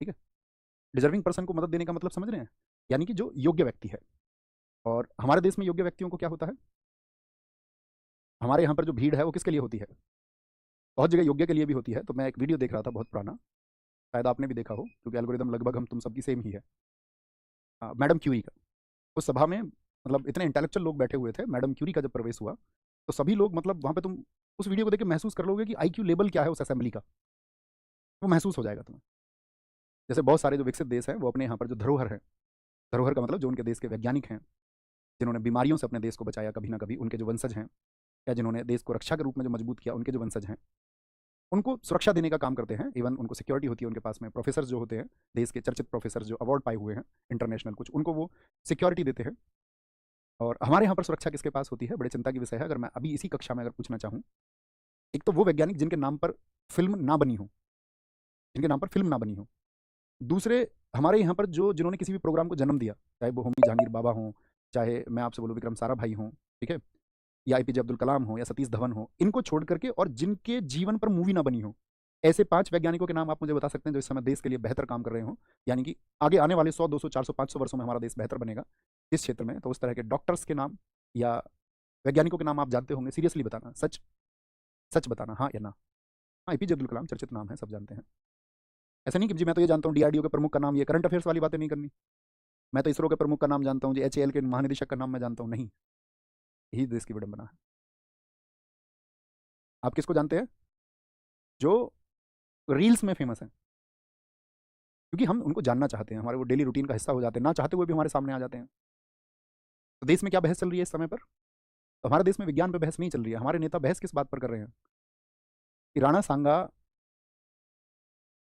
ठीक है। Deserving person को मदद देने का मतलब समझ रहे हैं, यानी कि जो योग्य व्यक्ति है। और हमारे देश में योग्य व्यक्तियों को क्या होता है, हमारे यहाँ पर जो भीड़ है वो किसके लिए होती है, बहुत जगह योग्य के लिए भी होती है। तो मैं एक वीडियो देख रहा था बहुत पुराना, शायद आपने भी देखा हो क्योंकि एल्गोरिदम लगभग हम तुम सबकी सेम ही है। मैडम क्यूरी का, उस सभा में मतलब इतने इंटेलेक्चुअल लोग बैठे हुए थे, मैडम क्यूरी का जब प्रवेश हुआ तो सभी लोग मतलब वहाँ पे तुम उस वीडियो को देख के महसूस कर लोगे कि आईक्यू लेवल क्या है उस असेंबली का, वो महसूस हो जाएगा तुम्हें। जैसे बहुत सारे जो विकसित देश हैं वो अपने यहाँ पर जो धरोहर है, धरोहर का मतलब जो उनके देश के वैज्ञानिक हैं, जिन्होंने बीमारियों से अपने देश को बचाया कभी ना कभी, उनके जो वंशज हैं, या जिन्होंने देश को रक्षा के रूप में जो मजबूत किया, उनके जो वंशज हैं, उनको सुरक्षा देने का काम करते हैं। इवन उनको सिक्योरिटी होती है उनके पास में, प्रोफेसर जो होते हैं, देश के चर्चित प्रोफेसर जो अवार्ड पाए हुए हैं इंटरनेशनल कुछ, उनको वो सिक्योरिटी देते हैं। और हमारे यहाँ पर सुरक्षा किसके पास होती है, बड़े चिंता की विषय है। अगर मैं अभी इसी कक्षा में अगर पूछना चाहूँ, एक तो वो वैज्ञानिक जिनके नाम पर फिल्म ना बनी हो, जिनके नाम पर फिल्म ना बनी हो। दूसरे, हमारे यहाँ पर जो जिन्होंने किसी भी प्रोग्राम को जन्म दिया, चाहे वो होमी जहांगीर बाबा हों, चाहे मैं आपसे बोलूँ विक्रम साराभाई हों, ठीक है, या एपीजे अब्दुल कलाम हो, या सतीश धवन हो, इनको छोड़ करके और जिनके जीवन पर मूवी ना बनी हो, ऐसे 5 वैज्ञानिकों के नाम आप मुझे बता सकते हैं जो इस समय देश के लिए बेहतर काम कर रहे हो, यानी कि आगे आने वाले 100 200 400 500 वर्षों में हमारा देश बेहतर बनेगा इस क्षेत्र में। तो उस तरह के डॉक्टर्स के नाम या वैज्ञानिकों के नाम आप जानते होंगे, सीरियसली बताना, सच सच बताना, हाँ या ना। हाँ, एपीजे अब्दुल कलाम चर्चित नाम है, सब जानते हैं। ऐसा नहीं कि जी मैं तो ये जानता हूँ डीआरडीओ के प्रमुख का नाम, ये करंट अफेयर्स वाली बातें नहीं करनी। मैं तो इसरो के प्रमुख का नाम जानता हूँ जी, एचएएल के महानिदेशक का नाम मैं जानता हूँ, नहीं। यही देश की विडंबना है। आप किसको जानते हैं, जो रील्स में फेमस है, क्योंकि हम उनको जानना चाहते हैं, हमारे वो डेली रूटीन का हिस्सा हो जाते हैं, ना चाहते हुए भी हमारे सामने आ जाते हैं। तो देश में क्या बहस चल रही है इस समय पर, तो हमारे देश में विज्ञान पर बहस नहीं चल रही है। हमारे नेता बहस किस बात पर कर रहे हैं कि राणा सांगा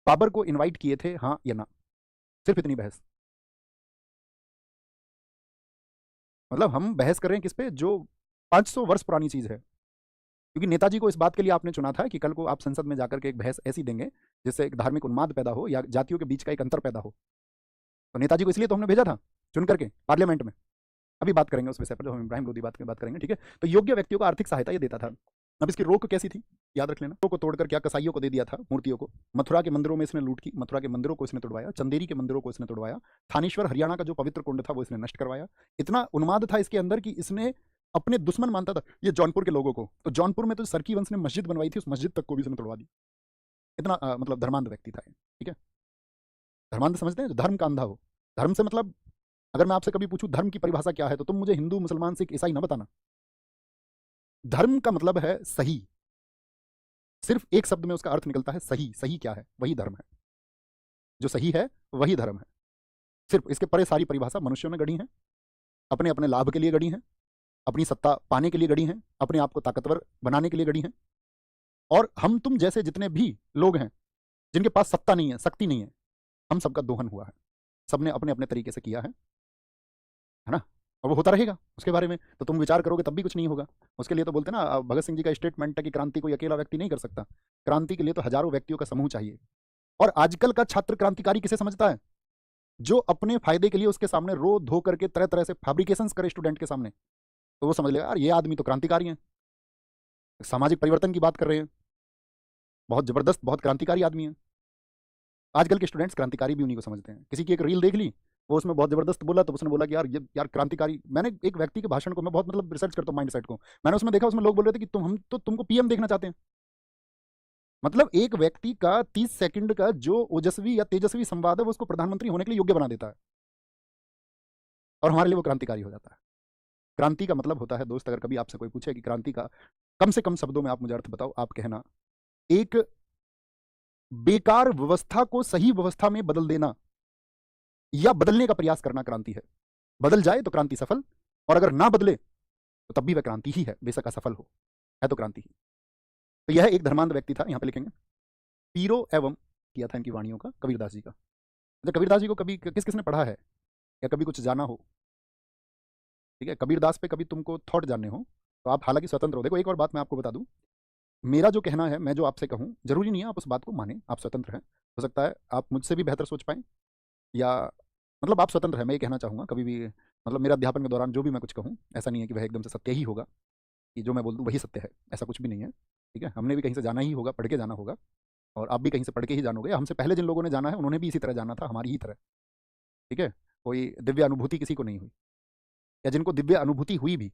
बाबर को इनवाइट किए थे, हाँ या ना, सिर्फ इतनी बहस। मतलब हम बहस कर रहे हैं किस पे, जो 500 वर्ष पुरानी चीज है। क्योंकि नेताजी को इस बात के लिए आपने चुना था कि कल को आप संसद में जाकर के एक बहस ऐसी देंगे जिससे एक धार्मिक उन्माद पैदा हो या जातियों के बीच का एक अंतर पैदा हो। तो नेताजी को इसलिए तो हमने भेजा था चुन करके पार्लियामेंट में। अभी बात करेंगे उस विषय पर, जो हम इब्राहिम लोदी बात करेंगे, ठीक है। तो योग्य व्यक्तियों को आर्थिक सहायता ये देता था। अब इसकी रोक कैसी थी, याद रख लेना। को तोड़कर क्या कसाईयों को दे दिया था, मूर्तियों को। मथुरा के मंदिरों में इसने लूट की, मथुरा के मंदिरों को इसने तोड़वाया, चंदेरी के मंदिरों को इसने तोड़वाया, थानेश्वर हरियाणा का जो पवित्र कुंड था वो इसने नष्ट करवाया। इतना उन्माद था इसके अंदर कि इसने अपने दुश्मन मानता था ये जौनपुर के लोगों को। तो जौनपुर में तो सरकी वंश ने मस्जिद बनवाई थी, उस मस्जिद तक को भी इसने तोड़वा दी। इतना मतलब धर्मांध व्यक्ति था, ठीक है। धर्मांध समझते हैं, जो धर्म का अंधा हो। धर्म से मतलब, अगर मैं आपसे कभी पूछूं धर्म की परिभाषा क्या है, तो तुम मुझे हिंदू मुसलमान सिख ईसाई ना बताना। धर्म का मतलब है सही, सिर्फ एक शब्द में उसका अर्थ निकलता है सही। सही क्या है, वही धर्म है। जो सही है वही धर्म है। सिर्फ इसके परे सारी परिभाषा मनुष्यों ने गढ़ी है, अपने अपने लाभ के लिए गढ़ी है, अपनी सत्ता पाने के लिए गढ़ी है, अपने आप को ताकतवर बनाने के लिए गढ़ी है। और हम तुम जैसे जितने भी लोग हैं जिनके पास सत्ता नहीं है, शक्ति नहीं है, हम सबका दोहन हुआ है। सबने अपने अपने तरीके से किया है ना। और वो होता रहेगा, उसके बारे में तो तुम विचार करोगे तब भी कुछ नहीं होगा। उसके लिए तो बोलते ना, भगत सिंह जी का स्टेटमेंट है कि क्रांति कोई अकेला व्यक्ति नहीं कर सकता, क्रांति के लिए तो हजारों व्यक्तियों का समूह चाहिए। और आजकल का छात्र क्रांतिकारी किसे समझता है, जो अपने फायदे के लिए उसके सामने रो धो करके तरह तरह से फैब्रिकेशन करे स्टूडेंट के सामने, तो वो समझ लेगा यार ये आदमी तो क्रांतिकारी है, सामाजिक परिवर्तन की बात कर रहे हैं, बहुत जबरदस्त बहुत क्रांतिकारी आदमी है। आजकल के स्टूडेंट्स क्रांतिकारी भी उन्हीं को समझते हैं। किसी की एक रील देख ली, वो उसमें बहुत जबरदस्त बोला तो उसने बोला कि यार ये यार क्रांतिकारी। मैंने एक व्यक्ति के भाषण को, मैं बहुत मतलब रिसर्च करता हूँ माइंड सेट को, मैंने उसमें देखा, उसमें लोग बोल रहे थे कि तुम हम तो तुमको पीएम देखना चाहते हैं। मतलब एक व्यक्ति का 30 सेकंड का जो ओजस्वी या तेजस्वी संवाद है वो उसको प्रधानमंत्री होने के लिए योग्य बना देता है, और हमारे लिए वो क्रांतिकारी हो जाता है। क्रांति का मतलब होता है दोस्त, अगर कभी आपसे कोई पूछे कि क्रांति का कम से कम शब्दों में आप मुझे अर्थ बताओ, आप कहना एक बेकार व्यवस्था को सही व्यवस्था में बदल देना या बदलने का प्रयास करना क्रांति है। बदल जाए तो क्रांति सफल, और अगर ना बदले तो तब भी वह क्रांति ही है, बेशक असफल हो, है तो क्रांति ही। तो यह एक धर्मांध व्यक्ति था, यहां पे लिखेंगे पीरो एवं, किया था इनकी वाणियों का कबीरदास जी का। अच्छा, कबीरदास जी को कभी किस किसने पढ़ा है या कभी कुछ जाना हो, ठीक है, कबीरदास पे कभी तुमको थॉट जानने हो तो आप हालांकि स्वतंत्र हो। देखो एक और बात मैं आपको बता दूं, मेरा जो कहना है, मैं जो आपसे कहूं, जरूरी नहीं है आप उस बात को माने, आप स्वतंत्र हैं। हो सकता है आप मुझसे भी बेहतर सोच पाएं, या मतलब आप स्वतंत्र हैं, मैं ये कहना चाहूँगा। कभी भी मतलब मेरा अध्यापन के दौरान जो भी मैं कुछ कहूँ, ऐसा नहीं है कि वह एकदम से सत्य ही होगा, कि जो मैं बोल दूँ वही सत्य है, ऐसा कुछ भी नहीं है, ठीक है। हमने भी कहीं से जाना ही होगा, पढ़ के जाना होगा। और आप भी कहीं से पढ़ के ही जानोगे। हमसे पहले जिन लोगों ने जाना है उन्होंने भी इसी तरह जाना था, हमारी ही तरह। ठीक है, कोई दिव्य अनुभूति किसी को नहीं हुई, या जिनको दिव्य अनुभूति हुई भी,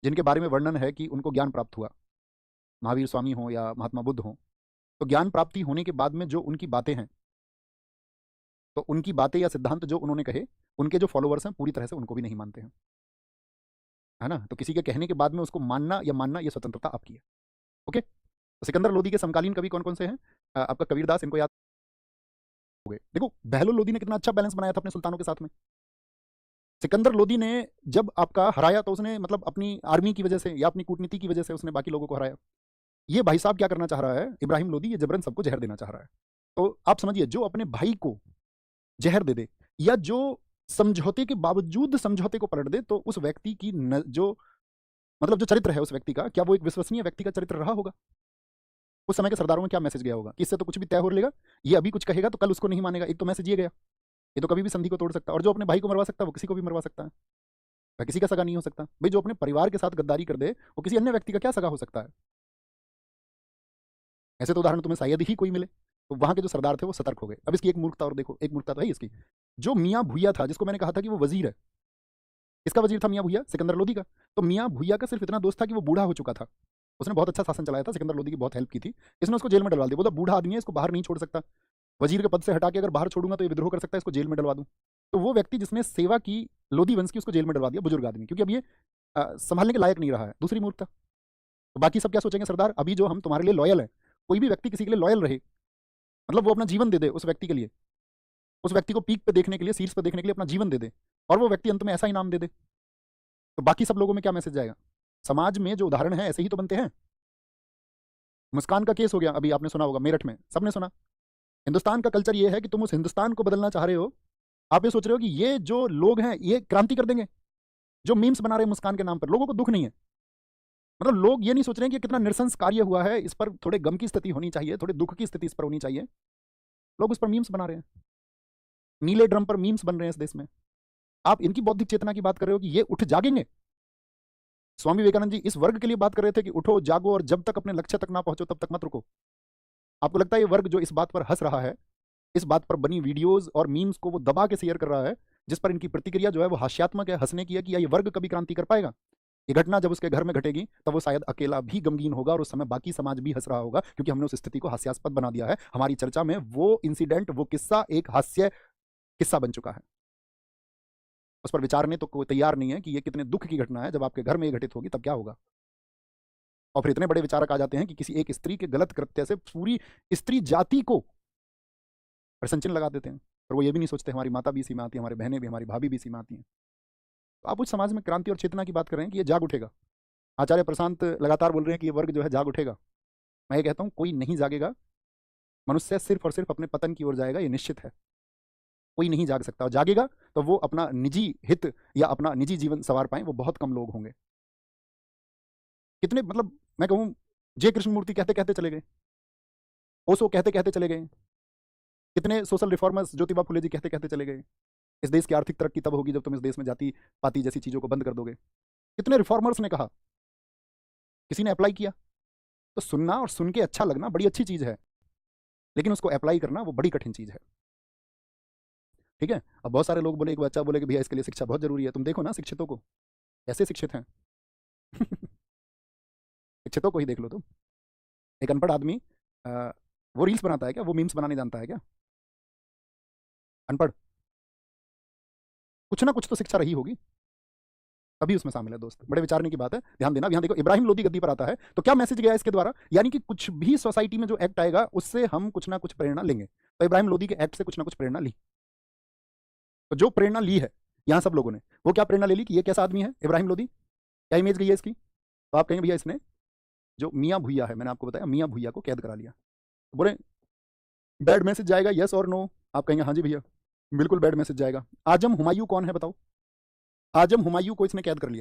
जिनके बारे में वर्णन है कि उनको ज्ञान प्राप्त हुआ, महावीर स्वामी हो या महात्मा बुद्ध हो, तो ज्ञान प्राप्ति होने के बाद में जो उनकी बातें हैं, तो उनकी बातें या सिद्धांत जो उन्होंने कहे, उनके जो फॉलोअर्स हैं पूरी तरह से उनको भी नहीं मानते हैं, है ना। तो किसी के कहने के बाद में उसको मानना या मानना, ये स्वतंत्रता आपकी है। ओके, तो सिकंदर लोदी के समकालीन कवि कौन कौन से हैं? आपका कबीरदास, इनको याद होंगे। देखो बहलोल लोदी ने कितना अच्छा बैलेंस बनाया था अपने सुल्तानों के साथ में। सिकंदर लोदी ने जब आपका हराया तो उसने मतलब अपनी आर्मी की वजह से या अपनी कूटनीति की वजह से उसने बाकी लोगों को हराया। ये भाई साहब क्या करना चाह रहा है, इब्राहिम लोदी, ये जबरन सबको जहर देना चाह रहा है। तो आप समझिए, जो अपने भाई को जहर दे दे, या जो समझौते के बावजूद समझौते को पलट दे, तो उस व्यक्ति की जो मतलब जो चरित्र है उस व्यक्ति का, क्या वो एक विश्वसनीय व्यक्ति का चरित्र रहा होगा? उस समय के सरदारों में क्या मैसेज गया होगा कि इससे तो कुछ भी तय हो लेगा, ये अभी कुछ कहेगा तो कल उसको नहीं मानेगा। एक तो मैसेज ये गया, ये तो कभी भी संधि को तोड़ सकता है, और जो अपने भाई को मरवा सकता है वो किसी को भी मरवा सकता है। वह किसी का सगा नहीं हो सकता भाई। जो अपने परिवार के साथ गद्दारी कर दे वो किसी अन्य व्यक्ति का क्या सगा हो सकता है? ऐसे तो उदाहरण तुम्हें शायद ही कोई मिले। तो वहां के जो सरदार थे वो सतर्क हो गए। अब इसकी एक मूर्खता और देखो, एक मूर्खता तो है इसकी। जो मियाँ भूया था, जिसको मैंने कहा था कि वो वजीर है, किसका वजीर था मियाँ भूया? सिकंदर लोदी का। तो मियाँ भूया का सिर्फ इतना दोस्त था कि वो बूढ़ा हो चुका था, उसने बहुत अच्छा शासन चलाया था, सिकंदर लोदी की बहुत हेल्प की थी। इसने उसको जेल में डलवा दिया, बोला बूढ़ा आदमी है, इसको बाहर नहीं छोड़ सकता, वजीर के पद से हटा के अगर बाहर छोड़ूंगा तो ये विद्रोह कर सकता है, इसको जेल में डलवा दूं। तो वो व्यक्ति जिसने सेवा की लोदी वंश की, उसको जेल में डलवा दिया, बुजुर्ग आदमी, क्योंकि अब ये संभालने के लायक नहीं रहा है। दूसरी मूर्खता, तो बाकी सब क्या सोचेंगे? सरदार अभी जो हम तुम्हारे लिए लॉयल है, कोई भी व्यक्ति किसी के लिए लॉयल रहे, मतलब वो अपना जीवन दे दे उस व्यक्ति के लिए, उस व्यक्ति को पीक पे देखने के लिए, शीर्ष पे देखने के लिए अपना जीवन दे दे, और वो व्यक्ति अंत में ऐसा इनाम दे दे, तो बाकी सब लोगों में क्या मैसेज जाएगा? समाज में जो उदाहरण है ऐसे ही तो बनते हैं। मुस्कान का केस हो गया, अभी आपने सुना होगा, मेरठ में सबने सुना। हिंदुस्तान का कल्चर ये है कि तुम उस हिंदुस्तान को बदलना चाह रहे हो, आप ये सोच रहे हो कि ये जो लोग हैं ये क्रांति कर देंगे, जो मीम्स बना रहे हैं मुस्कान के नाम पर। लोगों को दुख नहीं है, मतलब लोग ये नहीं सोच रहे हैं कि कितना नृशंस कार्य हुआ है, इस पर थोड़े गम की स्थिति होनी चाहिए, थोड़े दुख की स्थिति इस पर होनी चाहिए। लोग उस पर मीम्स बना रहे हैं, नीले ड्रम पर मीम्स बन रहे हैं इस देश में। आप इनकी बौद्धिक चेतना की बात कर रहे हो कि ये उठ जागेंगे। स्वामी विवेकानंद जी इस वर्ग के लिए बात कर रहे थे कि उठो जागो और जब तक अपने लक्ष्य तक ना पहुंचो तब तक मत रुको। आपको लगता है ये वर्ग जो इस बात पर हंस रहा है, इस बात पर बनी वीडियोस और मीम्स को वो दबा के शेयर कर रहा है, जिस पर इनकी प्रतिक्रिया जो है वो हास्यात्मक है, हंसने की है, कि ये वर्ग कभी क्रांति कर पाएगा? ये घटना जब उसके घर में घटेगी तब वो शायद अकेला भी गमगीन होगा, और उस समय बाकी समाज भी हंस रहा होगा, क्योंकि हमने उस स्थिति को हास्यास्पद बना दिया है। हमारी चर्चा में वो इंसिडेंट, वो किस्सा एक हास्य किस्सा बन चुका है। उस पर विचारने तो कोई तैयार नहीं है कि ये कितने दुख की घटना है। जब आपके घर में ये घटित होगी तब क्या होगा? और फिर इतने बड़े विचारक आ जाते हैं कि किसी एक स्त्री के गलत कृत्य से पूरी स्त्री जाति को प्रशंसन लगा देते हैं, और वो ये भी नहीं सोचते हमारी माता भी इसी में आती है, हमारी बहनें भी, हमारी भाभी भी इसी में आती हैं। तो आप उस समाज में क्रांति और चेतना की बात कर रहे हैं कि ये जाग उठेगा। आचार्य प्रशांत लगातार बोल रहे हैं कि ये वर्ग जो है जाग उठेगा। मैं ये कहता हूँ कोई नहीं जागेगा। मनुष्य सिर्फ और सिर्फ अपने पतन की ओर जाएगा, ये निश्चित है। कोई नहीं जाग सकता, और जागेगा तो वो अपना निजी हित या अपना निजी जीवन संवार पाए, वो बहुत कम लोग होंगे। कितने, मतलब मैं कहूँ, जे कृष्णमूर्ति कहते कहते चले गए, ओशो कहते कहते चले गए, कितने सोशल रिफॉर्मर्स, ज्योतिबा फुले जी कहते कहते चले गए, इस देश की आर्थिक तरक्की तब होगी जब तुम इस देश में जाति पाति जैसी चीज़ों को बंद कर दोगे। कितने रिफॉर्मर्स ने कहा, किसी ने अप्लाई किया? तो सुनना और सुन के अच्छा लगना बड़ी अच्छी चीज़ है, लेकिन उसको अप्लाई करना वो बड़ी कठिन चीज़ है। ठीक है, अब बहुत सारे लोग बोले, एक बच्चा बोले कि भैया इसके लिए शिक्षा बहुत जरूरी है। तुम देखो ना शिक्षितों को, कैसे शिक्षित हैं। शिक्षितों को ही देख लो तुम। एक अनपढ़ आदमी वो रील्स बनाता है क्या? वो मीम्स बनाने जानता है क्या? अनपढ़, कुछ ना कुछ तो शिक्षा रही होगी, तभी उसमें शामिल है दोस्त। बड़े विचारने की बात है, ध्यान देना। यहाँ देखो, इब्राहिम लोदी गद्दी पर आता है तो क्या मैसेज गया इसके द्वारा? यानी कि कुछ भी सोसाइटी में जो एक्ट आएगा उससे हम कुछ ना कुछ प्रेरणा लेंगे। तो इब्राहिम लोदी के एक्ट से कुछ ना कुछ प्रेरणा ली। तो जो प्रेरणा ली है यहाँ सब लोगों ने, वो क्या प्रेरणा ले ली कि ये कैसा आदमी है इब्राहिम लोदी, क्या इमेज गई है इसकी? तो आप कहेंगे भैया इसने जो मियाँ भुइया है, मैंने आपको बताया मियाँ भुइया को कैद करा लिया। तो बोले बैड मैसेज जाएगा, यस और नो? आप कहेंगे हाँ जी भैया बिल्कुल बैड मैसेज जाएगा। आजम हुमायूं कौन है बताओ? आजम हुमायूं को इसने कैद कर लिया।